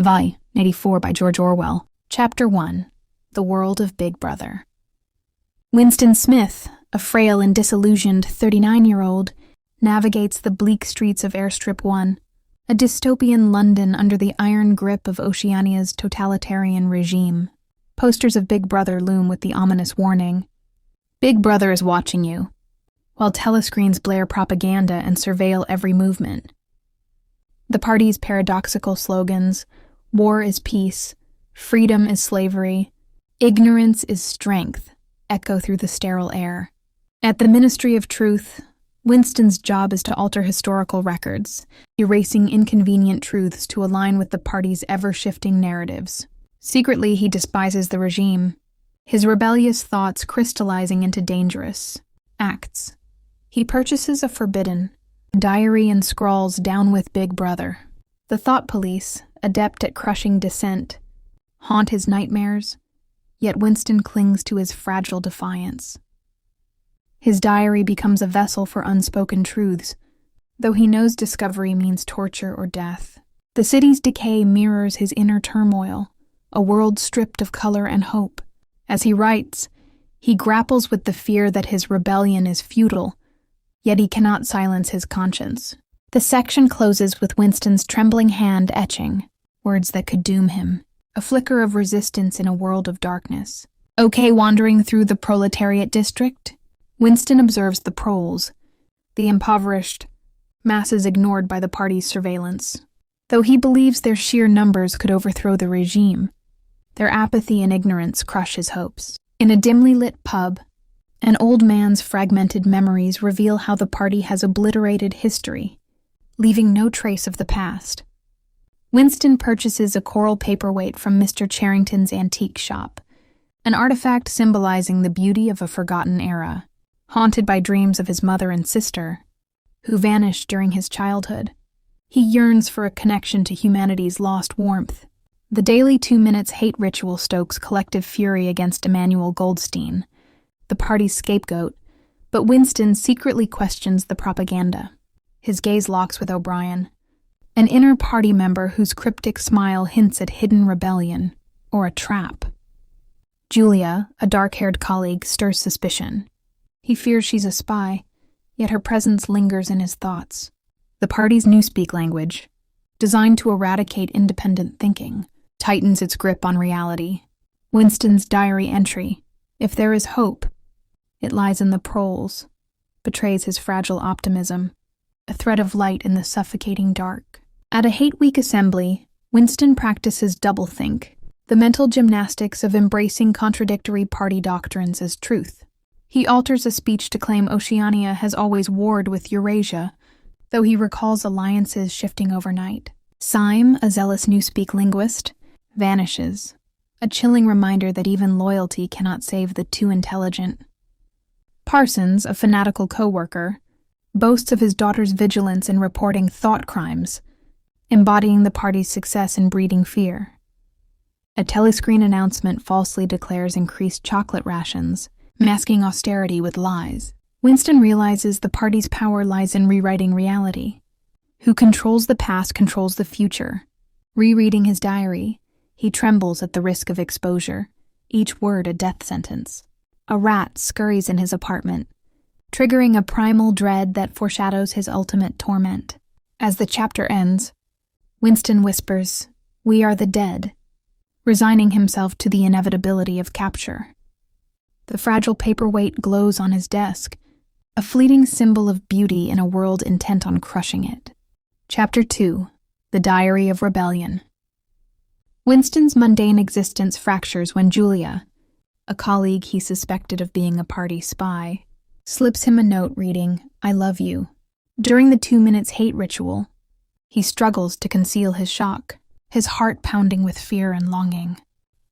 Levi, 1984 by George Orwell. Chapter 1. The World of Big Brother. Winston Smith, a frail and disillusioned 39-year-old, navigates the bleak streets of Airstrip 1, a dystopian London under the iron grip of Oceania's totalitarian regime. Posters of Big Brother loom with the ominous warning, "Big Brother is watching you," while telescreens blare propaganda and surveil every movement. The party's paradoxical slogans, "War is peace," "Freedom is slavery," "Ignorance is strength," echo through the sterile air. At the Ministry of Truth, Winston's job is to alter historical records, erasing inconvenient truths to align with the party's ever-shifting narratives. Secretly, he despises the regime, his rebellious thoughts crystallizing into dangerous acts. He purchases a forbidden diary and scrawls "Down with Big Brother." The thought police, adept at crushing dissent, haunt his nightmares, yet Winston clings to his fragile defiance. His diary becomes a vessel for unspoken truths, though he knows discovery means torture or death. The city's decay mirrors his inner turmoil, a world stripped of color and hope. As he writes, he grapples with the fear that his rebellion is futile, yet he cannot silence his conscience. The section closes with Winston's trembling hand etching words that could doom him, a flicker of resistance in a world of darkness. Okay, wandering through the proletariat district, Winston observes the proles, the impoverished masses ignored by the party's surveillance. Though he believes their sheer numbers could overthrow the regime, their apathy and ignorance crush his hopes. In a dimly lit pub, an old man's fragmented memories reveal how the party has obliterated history, leaving no trace of the past. Winston purchases a coral paperweight from Mr. Charrington's antique shop, an artifact symbolizing the beauty of a forgotten era. Haunted by dreams of his mother and sister, who vanished during his childhood, he yearns for a connection to humanity's lost warmth. The daily 2 minutes hate ritual stokes collective fury against Emmanuel Goldstein, the party's scapegoat, but Winston secretly questions the propaganda. His gaze locks with O'Brien, an inner party member whose cryptic smile hints at hidden rebellion or a trap. Julia, a dark-haired colleague, stirs suspicion. He fears she's a spy, yet her presence lingers in his thoughts. The party's newspeak language, designed to eradicate independent thinking, tightens its grip on reality. Winston's diary entry, "If there is hope, it lies in the proles," betrays his fragile optimism, a thread of light in the suffocating dark. At a hate week assembly, Winston practices doublethink, the mental gymnastics of embracing contradictory party doctrines as truth. He alters a speech to claim Oceania has always warred with Eurasia, though he recalls alliances shifting overnight. Syme, a zealous newspeak linguist, vanishes, a chilling reminder that even loyalty cannot save the too intelligent. Parsons, a fanatical co-worker, boasts of his daughter's vigilance in reporting thought crimes, embodying the party's success in breeding fear. A telescreen announcement falsely declares increased chocolate rations, masking austerity with lies. Winston realizes the party's power lies in rewriting reality. Who controls the past controls the future. Rereading his diary, he trembles at the risk of exposure, each word a death sentence. A rat scurries in his apartment, triggering a primal dread that foreshadows his ultimate torment. As the chapter ends, Winston whispers, "We are the dead," resigning himself to the inevitability of capture. The fragile paperweight glows on his desk, a fleeting symbol of beauty in a world intent on crushing it. Chapter 2. The Diary of Rebellion. Winston's mundane existence fractures when Julia, a colleague he suspected of being a party spy, slips him a note reading, "I love you." During the 2 minutes hate ritual, he struggles to conceal his shock, his heart pounding with fear and longing.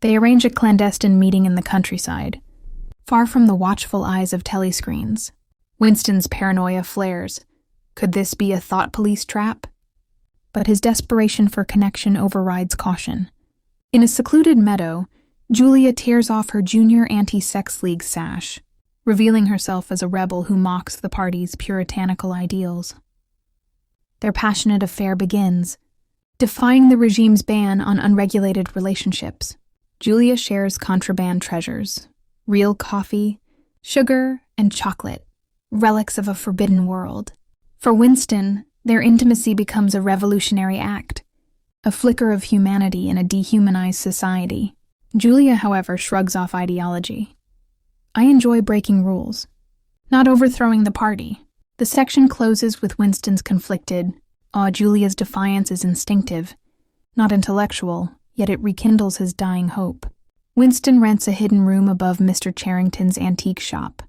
They arrange a clandestine meeting in the countryside, far from the watchful eyes of telescreens. Winston's paranoia flares. Could this be a thought police trap? But his desperation for connection overrides caution. In a secluded meadow, Julia tears off her junior anti-sex league sash, revealing herself as a rebel who mocks the party's puritanical ideals. Their passionate affair begins, defying the regime's ban on unregulated relationships. Julia shares contraband treasures, real coffee, sugar, and chocolate, relics of a forbidden world. For Winston, their intimacy becomes a revolutionary act, a flicker of humanity in a dehumanized society. Julia, however, shrugs off ideology. I enjoy breaking rules, not overthrowing the party. The section closes with Winston's conflicted, Julia's defiance is instinctive, not intellectual, yet it rekindles his dying hope. Winston rents a hidden room above Mr. Charrington's antique shop,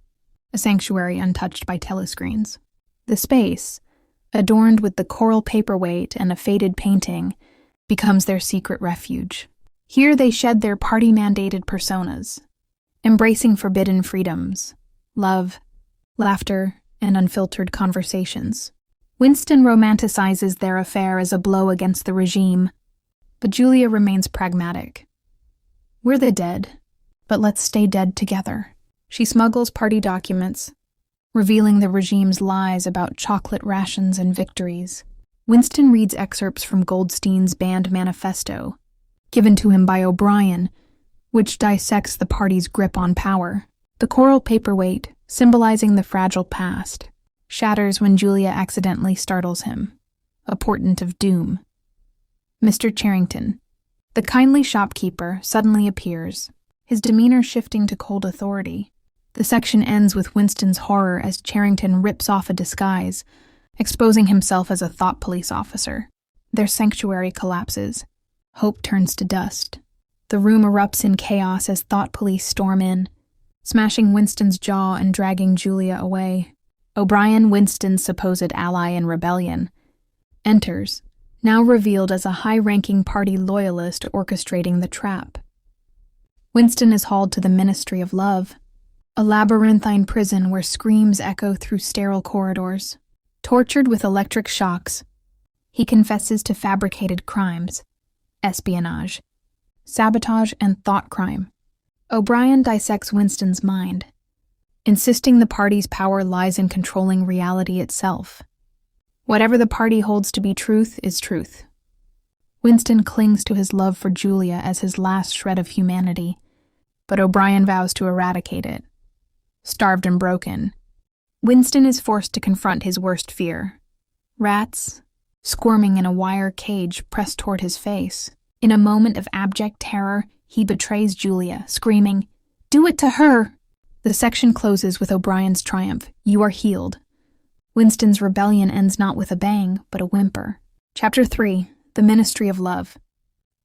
a sanctuary untouched by telescreens. The space, adorned with the coral paperweight and a faded painting, becomes their secret refuge. Here they shed their party-mandated personas, embracing forbidden freedoms, love, laughter, and unfiltered conversations. Winston romanticizes their affair as a blow against the regime, but Julia remains pragmatic. We're the dead, but let's stay dead together. She smuggles party documents, revealing the regime's lies about chocolate rations and victories. Winston reads excerpts from Goldstein's banned manifesto, given to him by O'Brien, which dissects the party's grip on power. The coral paperweight, symbolizing the fragile past, shatters when Julia accidentally startles him, a portent of doom. Mr. Charrington, the kindly shopkeeper, suddenly appears, his demeanor shifting to cold authority. The section ends with Winston's horror as Charrington rips off a disguise, exposing himself as a thought police officer. Their sanctuary collapses. Hope turns to dust. The room erupts in chaos as thought police storm in, smashing Winston's jaw and dragging Julia away. O'Brien, Winston's supposed ally in rebellion, enters, now revealed as a high-ranking party loyalist orchestrating the trap. Winston is hauled to the Ministry of Love, a labyrinthine prison where screams echo through sterile corridors. Tortured with electric shocks, he confesses to fabricated crimes, espionage, sabotage, and thought crime. O'Brien dissects Winston's mind, insisting the party's power lies in controlling reality itself. Whatever the party holds to be truth is truth. Winston clings to his love for Julia as his last shred of humanity, but O'Brien vows to eradicate it. Starved and broken, Winston is forced to confront his worst fear. Rats, squirming in a wire cage pressed toward his face. In a moment of abject terror, he betrays Julia, screaming, "Do it to her!" The section closes with O'Brien's triumph. You are healed. Winston's rebellion ends not with a bang, but a whimper. Chapter 3. The Ministry of Love.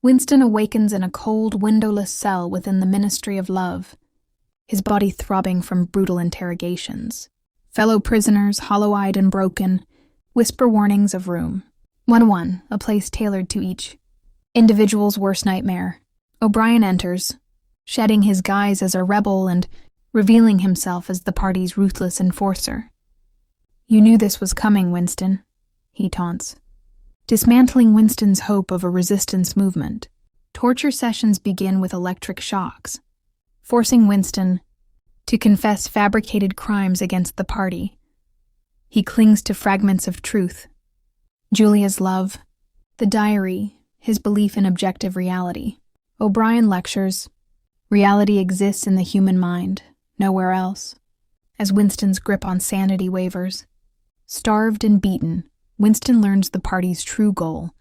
Winston awakens in a cold, windowless cell within the Ministry of Love, his body throbbing from brutal interrogations. Fellow prisoners, hollow-eyed and broken, whisper warnings of room. 1-1, a place tailored to each individual's worst nightmare. O'Brien enters, shedding his guise as a rebel and revealing himself as the party's ruthless enforcer. You knew this was coming, Winston, he taunts, dismantling Winston's hope of a resistance movement. Torture sessions begin with electric shocks, forcing Winston to confess fabricated crimes against the party. He clings to fragments of truth. Julia's love, the diary, his belief in objective reality. O'Brien lectures, reality exists in the human mind, nowhere else. As Winston's grip on sanity wavers, starved and beaten, Winston learns the party's true goal,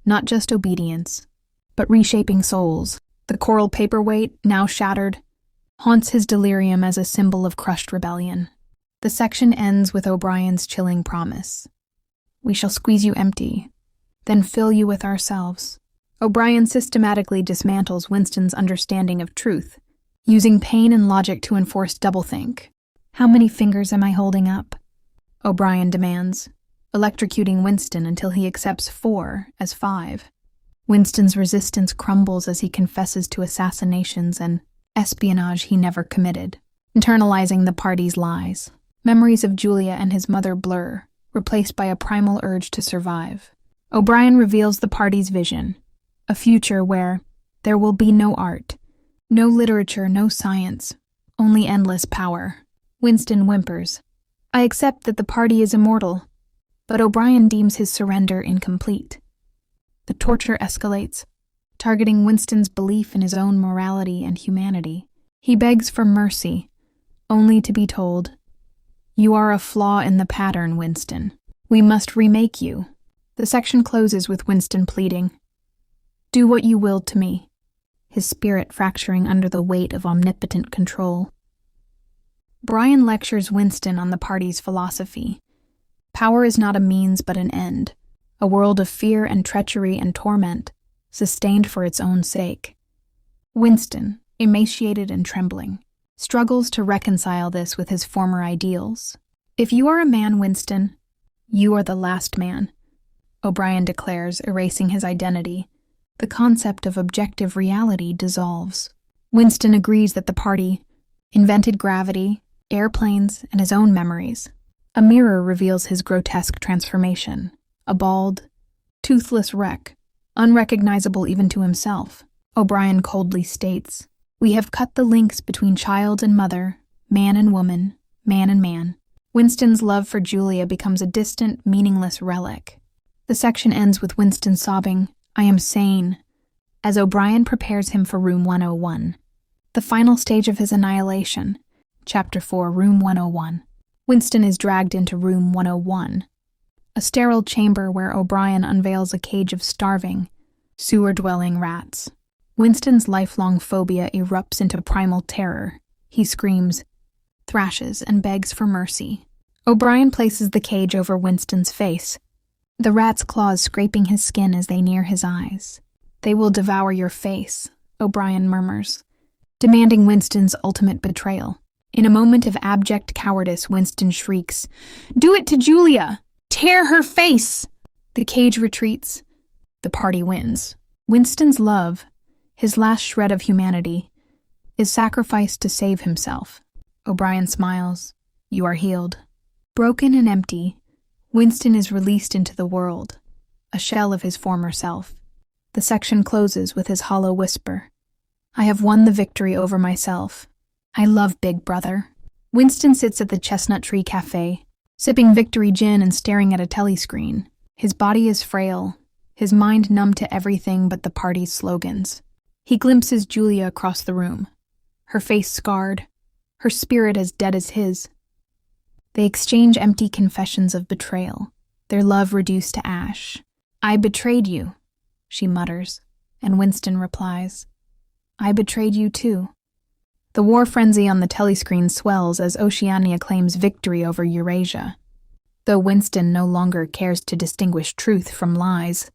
not just obedience, but reshaping souls. The coral paperweight, now shattered, haunts his delirium as a symbol of crushed rebellion. The section ends with O'Brien's chilling promise. We shall squeeze you empty, then fill you with ourselves. O'Brien systematically dismantles Winston's understanding of truth, using pain and logic to enforce doublethink. How many fingers am I holding up? O'Brien demands, electrocuting Winston until he accepts 4 as 5. Winston's resistance crumbles as he confesses to assassinations and espionage he never committed, internalizing the party's lies. Memories of Julia and his mother blur, replaced by a primal urge to survive. O'Brien reveals the party's vision, a future where there will be no art, no literature, no science, only endless power. Winston whimpers, I accept that the party is immortal, but O'Brien deems his surrender incomplete. The torture escalates, targeting Winston's belief in his own morality and humanity. He begs for mercy, only to be told, "You are a flaw in the pattern, Winston. We must remake you." The section closes with Winston pleading, "Do what you will to me," his spirit fracturing under the weight of omnipotent control. Brian lectures Winston on the party's philosophy. Power is not a means but an end, a world of fear and treachery and torment, sustained for its own sake. Winston, emaciated and trembling, struggles to reconcile this with his former ideals. "If you are a man, Winston, you are the last man," O'Brien declares, erasing his identity. The concept of objective reality dissolves. Winston agrees that the party invented gravity, airplanes, and his own memories. A mirror reveals his grotesque transformation, a bald, toothless wreck, unrecognizable even to himself. O'Brien coldly states, "We have cut the links between child and mother, man and woman, man and man." Winston's love for Julia becomes a distant, meaningless relic. The section ends with Winston sobbing, "I am sane," as O'Brien prepares him for Room 101, the final stage of his annihilation. Chapter 4, Room 101. Winston is dragged into Room 101, a sterile chamber where O'Brien unveils a cage of starving, sewer-dwelling rats. Winston's lifelong phobia erupts into primal terror. He screams, thrashes, and begs for mercy. O'Brien places the cage over Winston's face, the rat's claws scraping his skin as they near his eyes. "They will devour your face," O'Brien murmurs, demanding Winston's ultimate betrayal. In a moment of abject cowardice, Winston shrieks, "Do it to Julia! Tear her face!" The cage retreats. The party wins. Winston's love, his last shred of humanity, is sacrificed to save himself. O'Brien smiles. "You are healed." Broken and empty, Winston is released into the world, a shell of his former self. The section closes with his hollow whisper, "I have won the victory over myself. I love Big Brother." Winston sits at the Chestnut Tree Cafe, sipping victory gin and staring at a telescreen. His body is frail, his mind numb to everything but the party's slogans. He glimpses Julia across the room, her face scarred, her spirit as dead as his. They exchange empty confessions of betrayal, their love reduced to ash. "I betrayed you," she mutters, and Winston replies, "I betrayed you too." The war frenzy on the telescreen swells as Oceania claims victory over Eurasia. Though Winston no longer cares to distinguish truth from lies,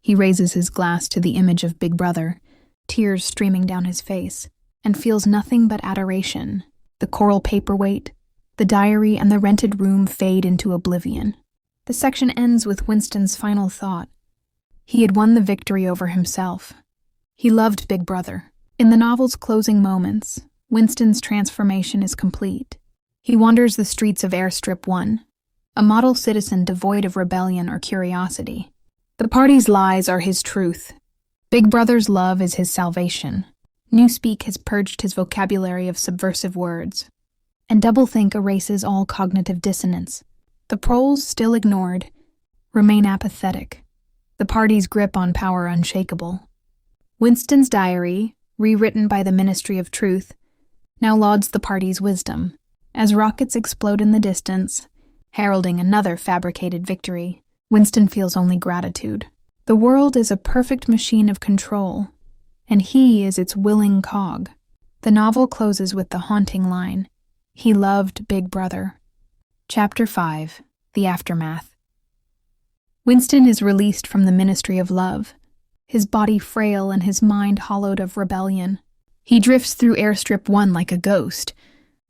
he raises his glass to the image of Big Brother, tears streaming down his face, and feels nothing but adoration. The coral paperweight, the diary, and the rented room fade into oblivion. The section ends with Winston's final thought. He had won the victory over himself. He loved Big Brother. In the novel's closing moments, Winston's transformation is complete. He wanders the streets of Airstrip 1, a model citizen devoid of rebellion or curiosity. The party's lies are his truth. Big Brother's love is his salvation. Newspeak has purged his vocabulary of subversive words, and doublethink erases all cognitive dissonance. The proles, still ignored, remain apathetic, the party's grip on power unshakable. Winston's diary, rewritten by the Ministry of Truth, now lauds the party's wisdom. As rockets explode in the distance, heralding another fabricated victory, Winston feels only gratitude. The world is a perfect machine of control, and he is its willing cog. The novel closes with the haunting line, "He loved Big Brother." Chapter 5, The Aftermath. Winston is released from the Ministry of Love, his body frail and his mind hollowed of rebellion. He drifts through Airstrip 1 like a ghost,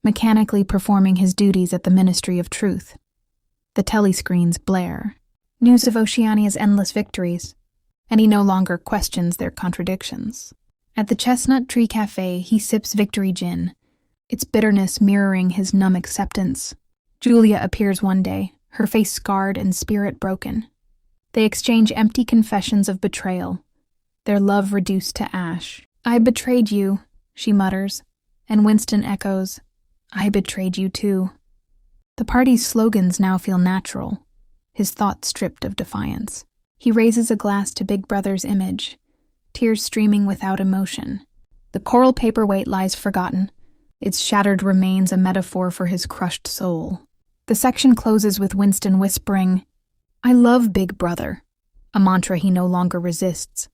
mechanically performing his duties at the Ministry of Truth. The telescreens blare, news of Oceania's endless victories, and he no longer questions their contradictions. At the Chestnut Tree Cafe, he sips victory gin, its bitterness mirroring his numb acceptance. Julia appears one day, her face scarred and spirit broken. They exchange empty confessions of betrayal, their love reduced to ash. "I betrayed you," she mutters, and Winston echoes, "I betrayed you too." The party's slogans now feel natural, his thoughts stripped of defiance. He raises a glass to Big Brother's image, tears streaming without emotion. The coral paperweight lies forgotten, its shattered remains a metaphor for his crushed soul. The section closes with Winston whispering, "I love Big Brother," a mantra he no longer resists.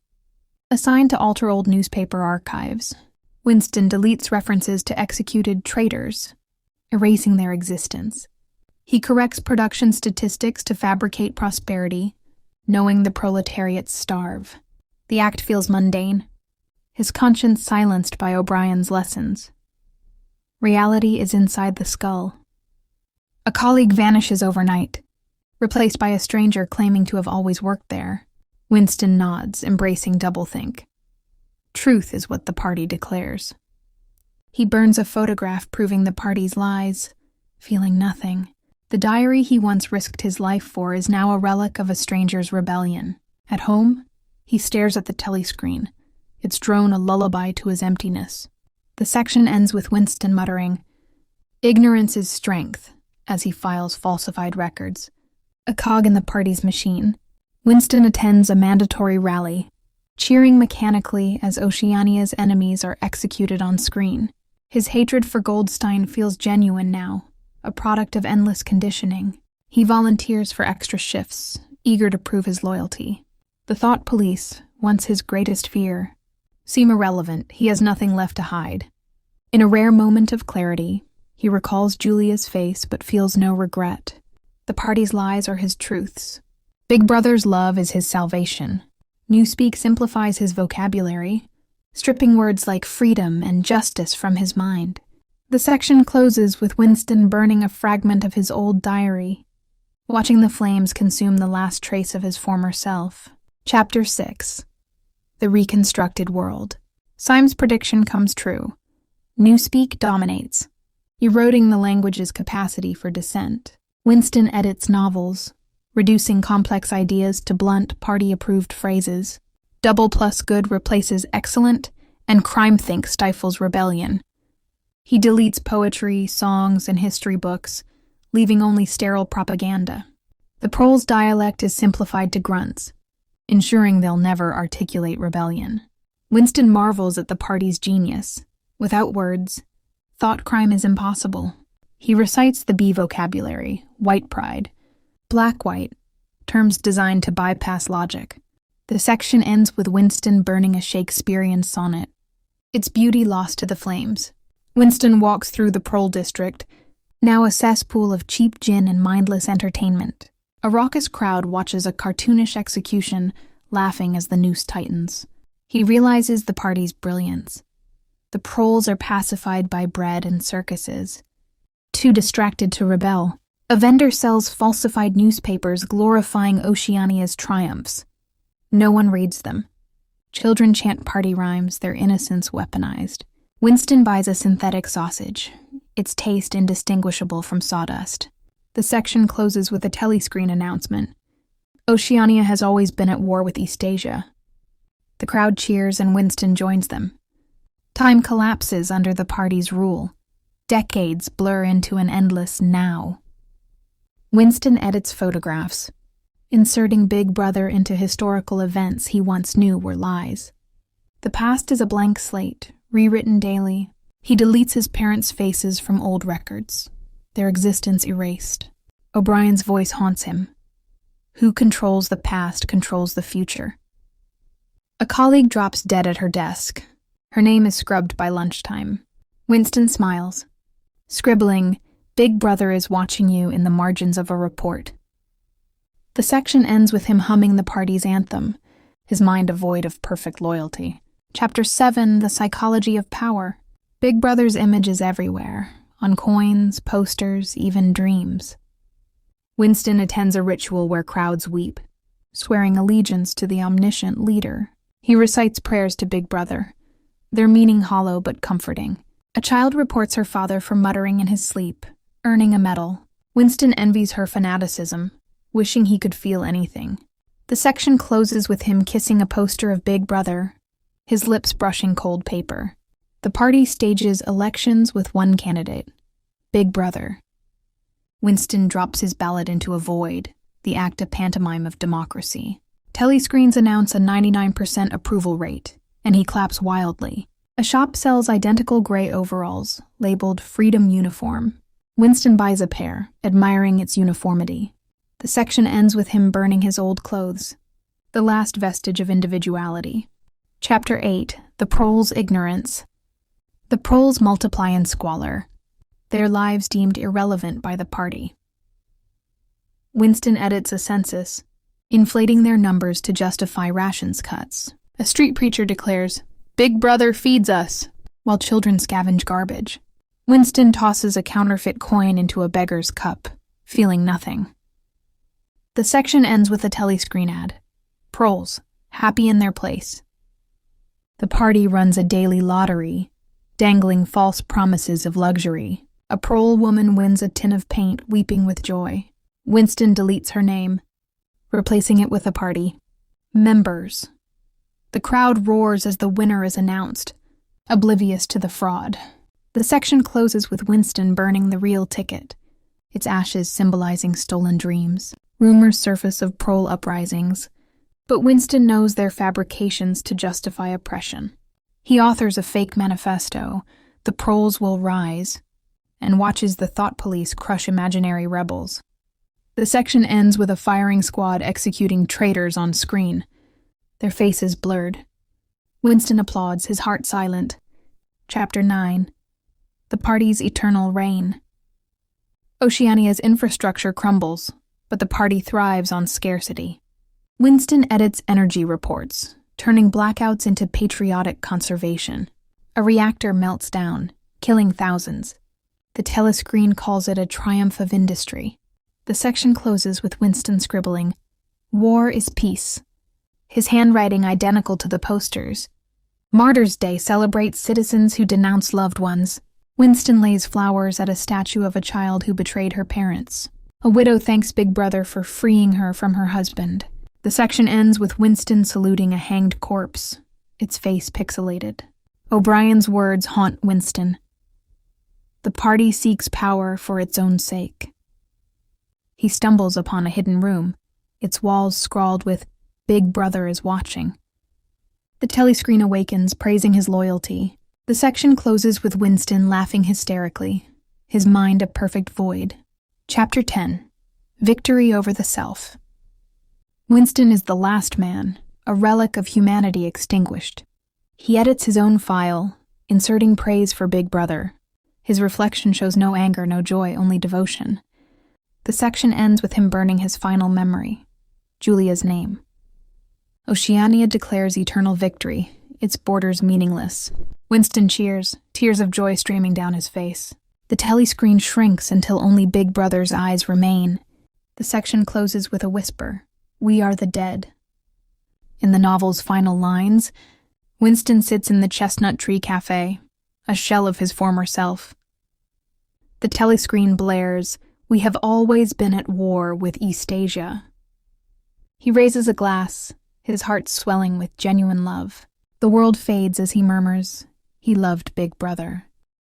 Assigned to alter old newspaper archives, Winston deletes references to executed traitors, erasing their existence. He corrects production statistics to fabricate prosperity, knowing the proletariat starve. The act feels mundane, his conscience silenced by O'Brien's lessons. Reality is inside the skull. A colleague vanishes overnight, replaced by a stranger claiming to have always worked there. Winston nods, embracing doublethink. Truth is what the party declares. He burns a photograph proving the party's lies, feeling nothing. The diary he once risked his life for is now a relic of a stranger's rebellion. At home, he stares at the telescreen, its drone a lullaby to his emptiness. The section ends with Winston muttering, "Ignorance is strength," as he files falsified records. A cog in the party's machine, Winston attends a mandatory rally, cheering mechanically as Oceania's enemies are executed on screen. His hatred for Goldstein feels genuine now, a product of endless conditioning. He volunteers for extra shifts, eager to prove his loyalty. The thought police, once his greatest fear, seem irrelevant. He has nothing left to hide. In a rare moment of clarity, he recalls Julia's face but feels no regret. The party's lies are his truths. Big Brother's love is his salvation. Newspeak simplifies his vocabulary, stripping words like freedom and justice from his mind. The section closes with Winston burning a fragment of his old diary, watching the flames consume the last trace of his former self. Chapter 6. The Reconstructed World. Syme's prediction comes true. Newspeak dominates, eroding the language's capacity for dissent. Winston edits novels, reducing complex ideas to blunt, party-approved phrases. Double plus good replaces excellent, and crime-think stifles rebellion. He deletes poetry, songs, and history books, leaving only sterile propaganda. The prole's dialect is simplified to grunts, ensuring they'll never articulate rebellion. Winston marvels at the party's genius. Without words, thought crime is impossible. He recites the B vocabulary, white pride, black-white, terms designed to bypass logic. The section ends with Winston burning a Shakespearean sonnet, its beauty lost to the flames. Winston walks through the prole district, now a cesspool of cheap gin and mindless entertainment. A raucous crowd watches a cartoonish execution, laughing as the noose tightens. He realizes the party's brilliance. The proles are pacified by bread and circuses, too distracted to rebel. A vendor sells falsified newspapers glorifying Oceania's triumphs. No one reads them. Children chant party rhymes, their innocence weaponized. Winston buys a synthetic sausage, its taste indistinguishable from sawdust. The section closes with a telescreen announcement. Oceania has always been at war with Eastasia. The crowd cheers and Winston joins them. Time collapses under the party's rule. Decades blur into an endless now. Winston edits photographs, inserting Big Brother into historical events he once knew were lies. The past is a blank slate, rewritten daily. He deletes his parents' faces from old records, their existence erased. O'Brien's voice haunts him. Who controls the past controls the future. A colleague drops dead at her desk. Her name is scrubbed by lunchtime. Winston smiles, scribbling, "Big Brother is watching you" in the margins of a report. The section ends with him humming the party's anthem, his mind devoid of perfect loyalty. Chapter 7, The Psychology of Power. Big Brother's image is everywhere, on coins, posters, even dreams. Winston attends a ritual where crowds weep, swearing allegiance to the omniscient leader. He recites prayers to Big Brother, their meaning hollow but comforting. A child reports her father for muttering in his sleep, earning a medal. Winston envies her fanaticism, wishing he could feel anything. The section closes with him kissing a poster of Big Brother, his lips brushing cold paper. The party stages elections with one candidate, Big Brother. Winston drops his ballot into a void, the act of pantomime of democracy. Telescreens announce a 99% approval rate, and he claps wildly. A shop sells identical gray overalls, labeled Freedom Uniform. Winston buys a pair, admiring its uniformity. The section ends with him burning his old clothes, the last vestige of individuality. Chapter 8. The Proles' Ignorance. The proles multiply in squalor, their lives deemed irrelevant by the party. Winston edits a census, inflating their numbers to justify rations cuts. A street preacher declares, "Big Brother feeds us," while children scavenge garbage. Winston tosses a counterfeit coin into a beggar's cup, feeling nothing. The section ends with a telescreen ad. Proles, happy in their place. The party runs a daily lottery, dangling false promises of luxury. A prole woman wins a tin of paint, weeping with joy. Winston deletes her name, replacing it with a party. Members. The crowd roars as the winner is announced, oblivious to the fraud. The section closes with Winston burning the real ticket, its ashes symbolizing stolen dreams. Rumors surface of prole uprisings, but Winston knows they're fabrications to justify oppression. He authors a fake manifesto, "The Proles Will Rise," and watches the thought police crush imaginary rebels. The section ends with a firing squad executing traitors on screen, their faces blurred. Winston applauds, his heart silent. Chapter 9. The Party's Eternal Reign. Oceania's infrastructure crumbles, but the party thrives on scarcity. Winston edits energy reports, turning blackouts into patriotic conservation. A reactor melts down, killing thousands. The telescreen calls it a triumph of industry. The section closes with Winston scribbling, "War is peace," his handwriting identical to the posters. Martyrs' Day celebrates citizens who denounce loved ones. Winston lays flowers at a statue of a child who betrayed her parents. A widow thanks Big Brother for freeing her from her husband. The section ends with Winston saluting a hanged corpse, its face pixelated. O'Brien's words haunt Winston. The party seeks power for its own sake. He stumbles upon a hidden room, its walls scrawled with, "Big Brother is watching." The telescreen awakens, praising his loyalty. The section closes with Winston laughing hysterically, his mind a perfect void. Chapter 10. Victory over the Self. Winston is the last man, a relic of humanity extinguished. He edits his own file, inserting praise for Big Brother. His reflection shows no anger, no joy, only devotion. The section ends with him burning his final memory, Julia's name. Oceania declares eternal victory, its borders meaningless. Winston cheers, tears of joy streaming down his face. The telescreen shrinks until only Big Brother's eyes remain. The section closes with a whisper, "We are the dead." In the novel's final lines, Winston sits in the Chestnut Tree Cafe, a shell of his former self. The telescreen blares, "We have always been at war with Eastasia." He raises a glass, his heart swelling with genuine love. The world fades as he murmurs, "He loved Big Brother."